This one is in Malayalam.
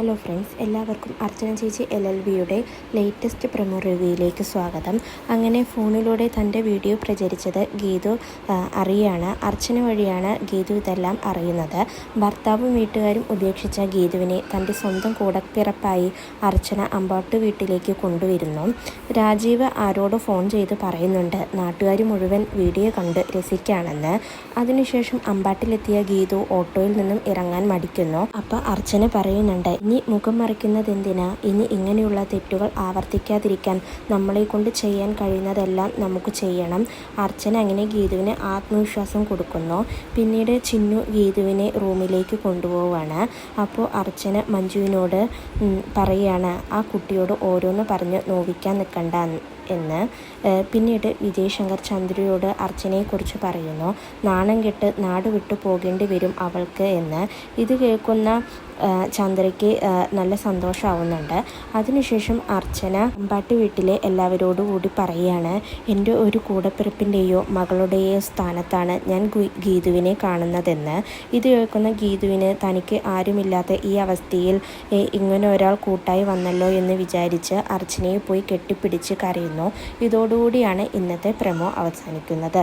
ഹലോ ഫ്രണ്ട്സ്, എല്ലാവർക്കും അർച്ചന ചേച്ചി LLBയുടെ ലേറ്റസ്റ്റ് പ്രൊമോ റിവ്യൂയിലേക്ക് സ്വാഗതം. അങ്ങനെ ഫോണിലൂടെ തൻ്റെ വീഡിയോ പ്രചരിച്ചത് ഗീതു അറിയാണ്. അർച്ചന വഴിയാണ് ഗീതു ഇതെല്ലാം അറിയുന്നത്. ഭർത്താവും വീട്ടുകാരും ഉപേക്ഷിച്ച ഗീതുവിനെ തൻ്റെ സ്വന്തം കൂടപ്പിറപ്പായി അർച്ചന അമ്പാട്ട് വീട്ടിലേക്ക് കൊണ്ടുവരുന്നു. രാജീവ് ആരോട് ഫോൺ ചെയ്ത് പറയുന്നുണ്ട് നാട്ടുകാർ മുഴുവൻ വീഡിയോ കണ്ട് രസിക്കുകയാണെന്ന്. അതിനുശേഷം അമ്പാട്ടിലെത്തിയ ഗീതു ഓട്ടോയിൽ നിന്നും ഇറങ്ങാൻ മടിക്കുന്നു. അപ്പോൾ അർച്ചന പറയുന്നുണ്ട്, ഇനി മുഖം മറയ്ക്കുന്നതെന്തിനാ? ഇനി ഇങ്ങനെയുള്ള തെറ്റുകൾ ആവർത്തിക്കാതിരിക്കാൻ നമ്മളെ കൊണ്ട് ചെയ്യാൻ കഴിയുന്നതെല്ലാം നമുക്ക് ചെയ്യണം. അർച്ചന അങ്ങനെ ഗീതുവിന് ആത്മവിശ്വാസം കൊടുക്കുന്നു. പിന്നീട് ചിന്നു ഗീതുവിനെ റൂമിലേക്ക് കൊണ്ടുപോവാണ്. അപ്പോൾ അർച്ചന മഞ്ജുവിനോട് പറയുകയാണ്, ആ കുട്ടിയോട് ഓരോന്ന് പറഞ്ഞ് നോവിക്കാൻ നിൽക്കണ്ട എന്ന്. പിന്നീട് വിജയശങ്കർ ചന്ദ്രയോട് അർച്ചനയെക്കുറിച്ച് പറയുന്നു. നാണം കെട്ട് നാട് വിട്ടു പോകേണ്ടി വരും അവൾക്ക് എന്ന്. ഇത് കേൾക്കുന്ന ചന്ദ്രയ്ക്ക് നല്ല സന്തോഷമാവുന്നുണ്ട്. അതിനുശേഷം അർച്ചന അമ്പാട്ടി വീട്ടിലെ എല്ലാവരോടും കൂടി പറയുകയാണ്, എൻ്റെ ഒരു കൂടപ്പിറപ്പിൻ്റെയോ മകളുടെയോ സ്ഥാനത്താണ് ഞാൻ ഗീതുവിനെ കാണുന്നതെന്ന്. ഇത് കേൾക്കുന്ന ഗീതുവിന് തനിക്ക് ആരുമില്ലാത്ത ഈ അവസ്ഥയിൽ ഇങ്ങനെ ഒരാൾ കൂട്ടായി വന്നല്ലോ എന്ന് വിചാരിച്ച് അർച്ചനയെ പോയി കെട്ടിപ്പിടിച്ച് കരയുന്നു. ഇതോടുകൂടിയാണ് ഇന്നത്തെ പ്രമോ അവസാനിക്കുന്നത്.